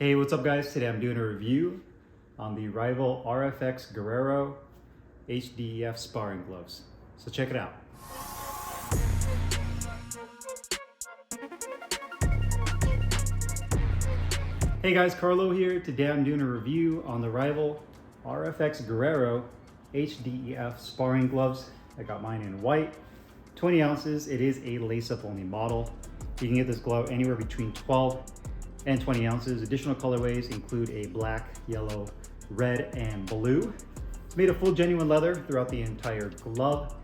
Hey, what's up guys? Today I'm doing a review on the Rival RFX Guerrero HDEF sparring gloves. So check it out. Hey guys, Carlo here. Today I'm doing a review on the Rival RFX Guerrero HDEF sparring gloves. I got mine in white, 20 ounces. It is a lace-up only model. You can get this glove anywhere between 12 and 20 ounces. Additional colorways include a black, yellow, red, and blue. It's made of full genuine leather throughout the entire glove.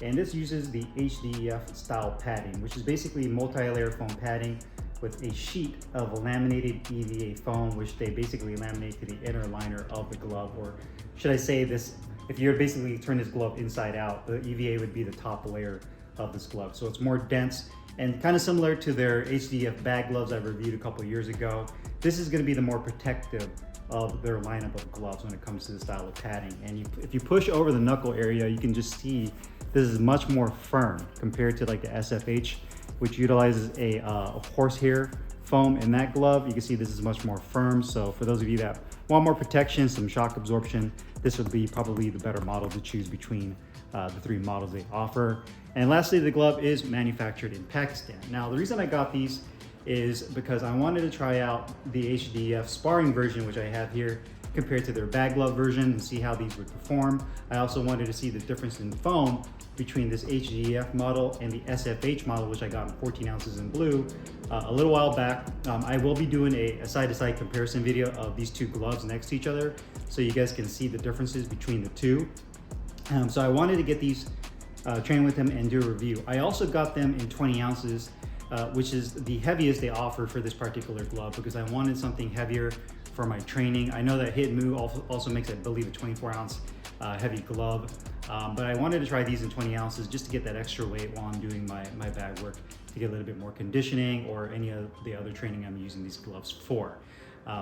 And this uses the HDEF style padding, which is basically multi-layer foam padding with a sheet of laminated EVA foam, which they basically laminate to the inner liner of the glove. Or should I say this, if you're basically turn this glove inside out, the EVA would be the top layer of this glove. So it's more dense and kind of similar to their HDEF bag gloves I reviewed a couple years ago. This is going to be the more protective of their lineup of gloves when it comes to the style of padding. And if you push over the knuckle area, you can just see this is much more firm compared to like the SFH, which utilizes a horsehair foam in that glove. You can see this is much more firm. So for those of you that want more protection, some shock absorption, this would be probably the better model to choose between the three models they offer. And lastly, the glove is manufactured in Pakistan. Now, the reason I got these is because I wanted to try out the HDEF sparring version, which I have here, compared to their bag glove version and see how these would perform. I also wanted to see the difference in foam between this HDEF model and the SFH model, which I got in 14 ounces in blue a little while back. I will be doing a side-to-side comparison video of these two gloves next to each other so you guys can see the differences between the two. So I wanted to get these, train with them and do a review. I also got them in 20 ounces, which is the heaviest they offer for this particular glove because I wanted something heavier for my training. I know that Hit Moo also makes, I believe, a 24 ounce heavy glove, but I wanted to try these in 20 ounces just to get that extra weight while I'm doing my bag work, to get a little bit more conditioning or any of the other training I'm using these gloves for.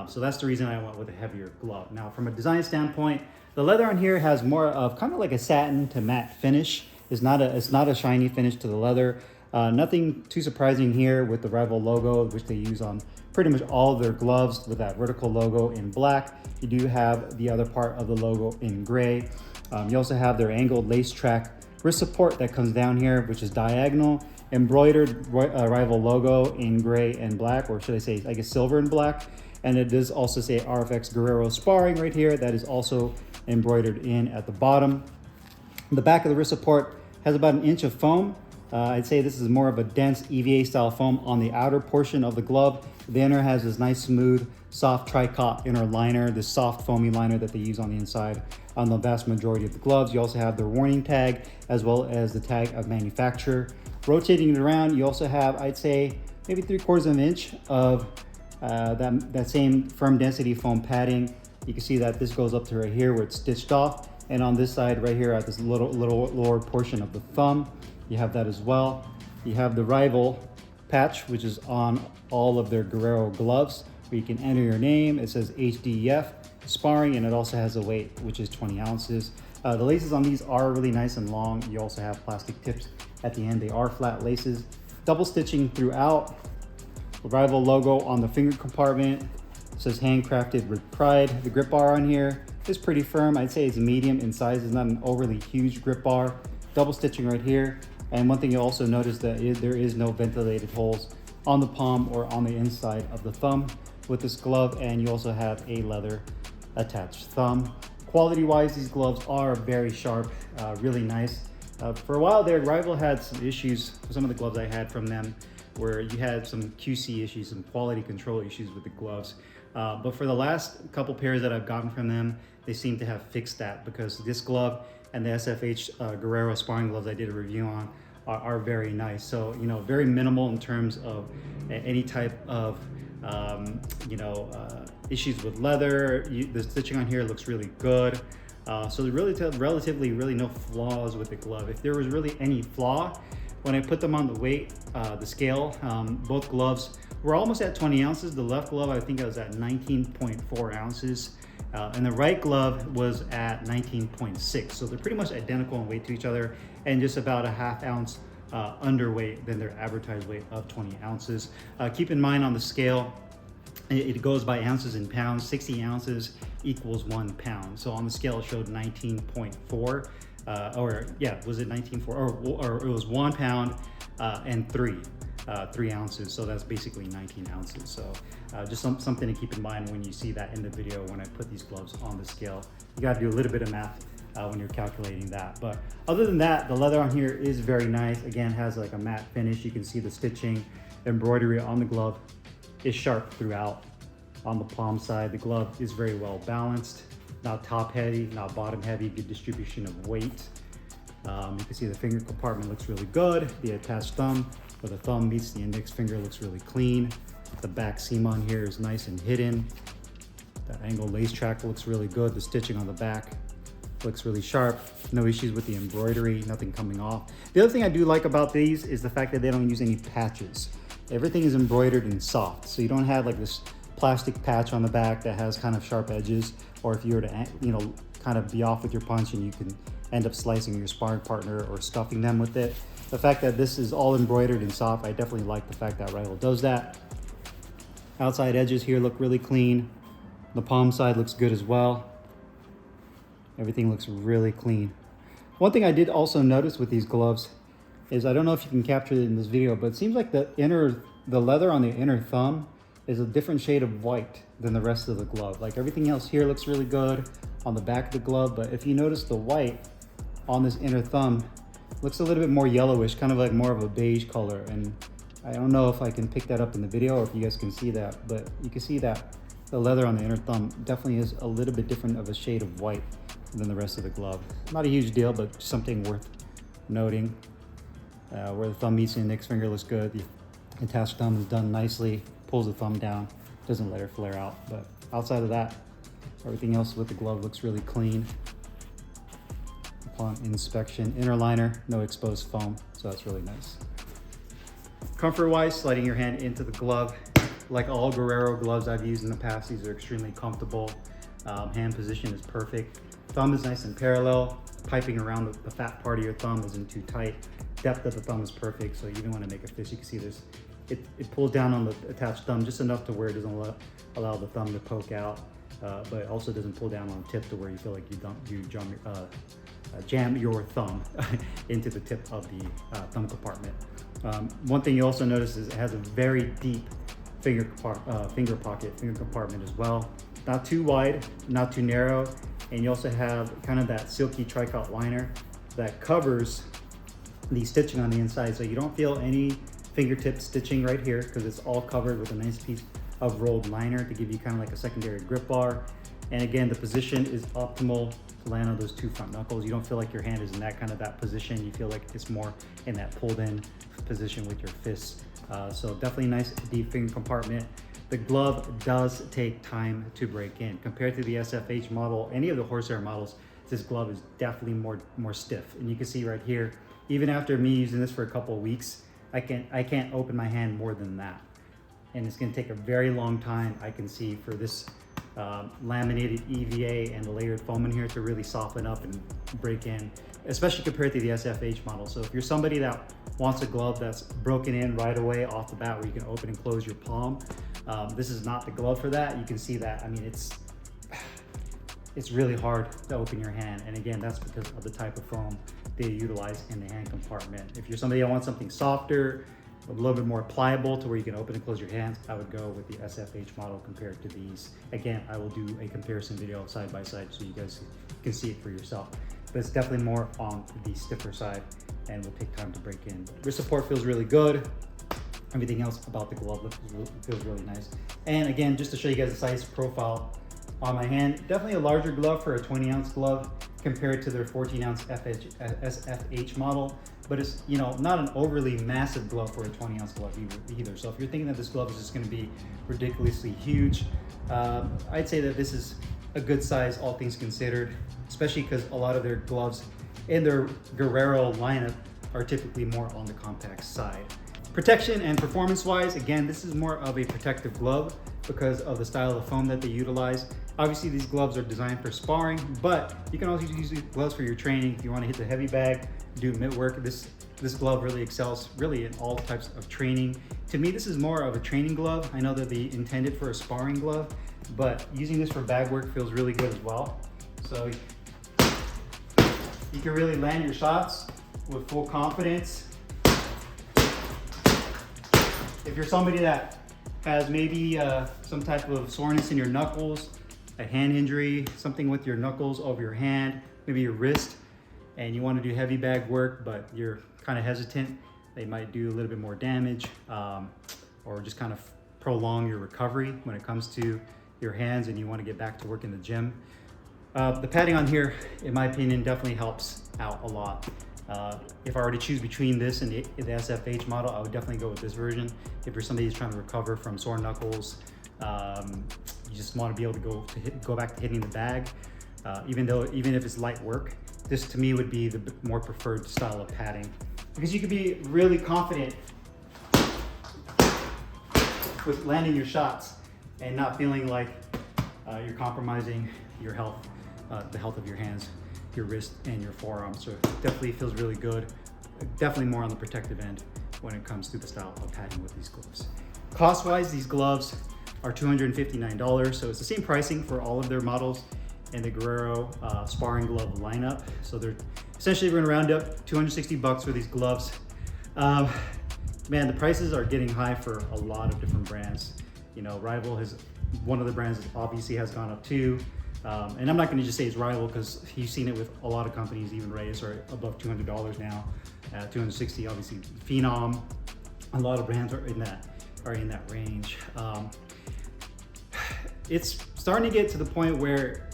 So that's the reason I went with a heavier glove. Now, from a design standpoint, the leather on here has more of kind of like a satin to matte finish. It's not a shiny finish to the leather. Nothing too surprising here with the Rival logo, which they use on pretty much all of their gloves with that vertical logo in black. You do have the other part of the logo in gray. You also have their angled lace track wrist support that comes down here, which is diagonal, embroidered Rival logo in gray and black, or should I say, I guess, silver and black. And it does also say RFX Guerrero sparring right here. That is also embroidered in at the bottom. The back of the wrist support has about an inch of foam. I'd say this is more of a dense EVA style foam on the outer portion of the glove. The inner has this nice smooth, soft tricot inner liner, this soft foamy liner that they use on the inside on the vast majority of the gloves. You also have their warning tag as well as the tag of manufacturer. Rotating it around, you also have, I'd say, maybe 3/4 of an inch of that same firm density foam padding. You can see that this goes up to right here where it's stitched off. And on this side right here at this little lower portion of the thumb, you have that as well. You have the Rival patch, which is on all of their Guerrero gloves, where you can enter your name. It says HDEF sparring, and it also has a weight, which is 20 ounces. The laces on these are really nice and long. You also have plastic tips at the end. They are flat laces. Double stitching throughout. The Rival logo on the finger compartment. It says handcrafted with pride. The grip bar on here is pretty firm. I'd say it's medium in size. It's not an overly huge grip bar. Double stitching right here. And one thing you'll also notice that there is no ventilated holes on the palm or on the inside of the thumb with this glove. And you also have a leather attached thumb. Quality wise, these gloves are very sharp, really nice. For a while there, Rival had some issues with some of the gloves I had from them, where you had some QC issues, some quality control issues with the gloves. But for the last couple pairs that I've gotten from them, they seem to have fixed that, because this glove and the SFH Guerrero sparring gloves I did a review on are very nice. So, you know, very minimal in terms of any type of, issues with leather. The stitching on here looks really good. So there relatively no flaws with the glove. If there was really any flaw, when I put them on the scale, both gloves were almost at 20 ounces. The left glove, I think I was at 19.4 ounces. And the right glove was at 19.6. So they're pretty much identical in weight to each other, and just about a ½ ounce underweight than their advertised weight of 20 ounces. Keep in mind on the scale, It goes by ounces and pounds. 60 ounces equals 1 pound. So on the scale it showed 19.4, or yeah, was it 19.4? Or it was 1 pound and 3 ounces. So that's basically 19 ounces. So just something to keep in mind when you see that in the video when I put these gloves on the scale. You got to do a little bit of math when you're calculating that. But other than that, the leather on here is very nice. Again, has like a matte finish. You can see the stitching, embroidery on the glove is sharp throughout. On the palm side, the glove is very well balanced, not top heavy, not bottom heavy, good distribution of weight. You can see the finger compartment looks really good. The attached thumb, where the thumb meets the index finger, looks really clean. The back seam on here is nice and hidden. That angle lace track looks really good. The stitching on the back looks really sharp. No issues with the embroidery, nothing coming off. The other thing I do like about these is the fact that they don't use any patches. Everything is embroidered and soft, so you don't have like this plastic patch on the back that has kind of sharp edges, or if you were to, you know, kind of be off with your punch and you can end up slicing your sparring partner or scuffing them with it. The fact that this is all embroidered and soft, I definitely like the fact that Rival does that. Outside edges here look really clean. The palm side looks good as well. Everything looks really clean. One thing I did also notice with these gloves is, I don't know if you can capture it in this video, but it seems like the leather on the inner thumb is a different shade of white than the rest of the glove. Like everything else here looks really good on the back of the glove, but if you notice the white on this inner thumb looks a little bit more yellowish, kind of like more of a beige color. And I don't know if I can pick that up in the video or if you guys can see that, but you can see that the leather on the inner thumb definitely is a little bit different of a shade of white than the rest of the glove. Not a huge deal, but something worth noting. Where the thumb meets the index finger looks good. The attached thumb is done nicely, pulls the thumb down, doesn't let her flare out. But outside of that, everything else with the glove looks really clean. Upon inspection, inner liner, no exposed foam, so that's really nice. Comfort-wise, sliding your hand into the glove, like all Guerrero gloves I've used in the past, these are extremely comfortable. Hand position is perfect. Thumb is nice and parallel. Piping around the fat part of your thumb isn't too tight. Depth of the thumb is perfect, so you even want to make a fist, you can see this. It pulls down on the attached thumb just enough to where it doesn't allow the thumb to poke out, but it also doesn't pull down on the tip to where you feel like you jam your thumb into the tip of the thumb compartment. One thing you also notice is it has a very deep finger compartment as well. Not too wide, not too narrow, and you also have kind of that silky tricot liner that covers the stitching on the inside, so you don't feel any fingertip stitching right here because it's all covered with a nice piece of rolled liner to give you kind of like a secondary grip bar. And again, the position is optimal to land on those two front knuckles. You don't feel like your hand is in that position. You feel like it's more in that pulled in position with your fists. So definitely nice deep finger compartment. The glove does take time to break in. Compared to the SFH model, any of the horsehair models, this glove is definitely more stiff. And you can see right here, even after me using this for a couple of weeks, I can't open my hand more than that. And it's gonna take a very long time, I can see, for this laminated EVA and the layered foam in here to really soften up and break in, especially compared to the SFH model. So if you're somebody that wants a glove that's broken in right away off the bat where you can open and close your palm, this is not the glove for that. You can see that, I mean, it's really hard to open your hand. And again, that's because of the type of foam they utilize in the hand compartment. If you're somebody that wants something softer, a little bit more pliable to where you can open and close your hands, I would go with the SFH model compared to these. Again, I will do a comparison video side by side so you guys can see it for yourself. But it's definitely more on the stiffer side and will take time to break in. Wrist support feels really good. Everything else about the glove feels really nice. And again, just to show you guys the size profile on my hand, definitely a larger glove for a 20-ounce glove compared to their 14-ounce SFH model. But it's, you know, not an overly massive glove for a 20-ounce glove either. So if you're thinking that this glove is just going to be ridiculously huge, I'd say that this is a good size, all things considered, especially because a lot of their gloves in their Guerrero lineup are typically more on the compact side. Protection and performance-wise, again, this is more of a protective glove, because of the style of foam that they utilize. Obviously these gloves are designed for sparring, but you can also use these gloves for your training. If you want to hit the heavy bag, do mitt work, this glove really excels really in all types of training. To me, this is more of a training glove. I know that they intended for a sparring glove, but using this for bag work feels really good as well. So you can really land your shots with full confidence. If you're somebody that has maybe some type of soreness in your knuckles, a hand injury, something with your knuckles over your hand, maybe your wrist, and you want to do heavy bag work, but you're kind of hesitant, they might do a little bit more damage or just kind of prolong your recovery when it comes to your hands and you want to get back to work in the gym. The padding on here, in my opinion, definitely helps out a lot. If I were to choose between this and the SFH model, I would definitely go with this version. If you're somebody who's trying to recover from sore knuckles, you just want to be able to go back to hitting the bag, even if it's light work, this to me would be the more preferred style of padding, because you can be really confident with landing your shots and not feeling like you're compromising your health, the health of your hands, your wrist, and your forearm. So it definitely feels really good. Definitely more on the protective end when it comes to the style of padding with these gloves. Cost-wise, these gloves are $259, so it's the same pricing for all of their models in the Guerrero sparring glove lineup. So they're essentially, we're gonna round up 260 bucks for these gloves. Man, the prices are getting high for a lot of different brands. You know, Rival has, one of the brands obviously has gone up too. And I'm not gonna just say it's Rival, because you've seen it with a lot of companies, even Reyes are above $200 now, 260, obviously Phenom. A lot of brands are in that range. It's starting to get to the point where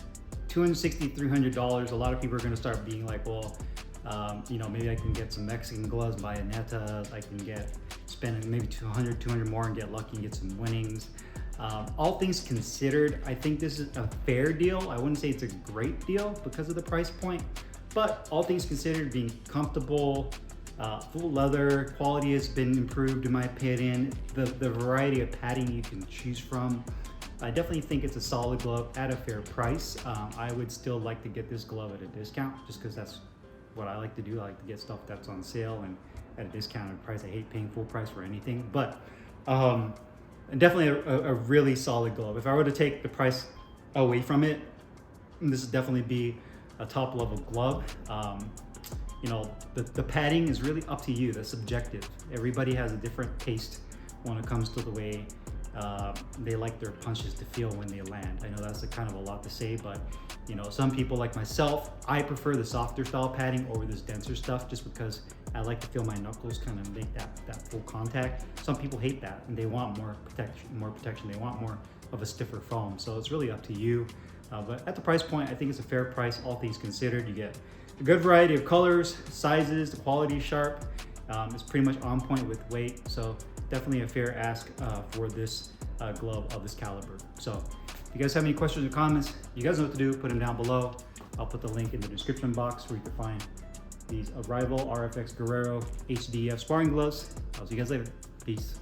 $260, $300, a lot of people are gonna start being like, well, you know, maybe I can get some Mexican gloves by Aneta, I can spend maybe 200 more and get lucky and get some winnings. All things considered, I think this is a fair deal. I wouldn't say it's a great deal because of the price point, but all things considered, being comfortable, full leather, quality has been improved in my opinion. The variety of padding you can choose from, I definitely think it's a solid glove at a fair price. I would still like to get this glove at a discount, just because that's what I like to do. I like to get stuff that's on sale and at a discounted price. I hate paying full price for anything, but definitely a really solid glove. If I were to take the price away from it, this would definitely be a top level glove. You know, the padding is really up to you. That's subjective. Everybody has a different taste when it comes to the way they like their punches to feel when they land. I know that's kind of a lot to say, but you know, some people like myself, I prefer the softer style padding over this denser stuff, just because I like to feel my knuckles kind of make that full contact. Some people hate that and they want more protection. They want more of a stiffer foam. So it's really up to you. But at the price point, I think it's a fair price, all things considered. You get a good variety of colors, sizes, the quality is sharp. It's pretty much on point with weight. So definitely a fair ask for this glove of this caliber. So if you guys have any questions or comments, you guys know what to do, put them down below. I'll put the link in the description box where you can find these Rival RFX Guerrero HDF sparring gloves. I'll see you guys later. Peace.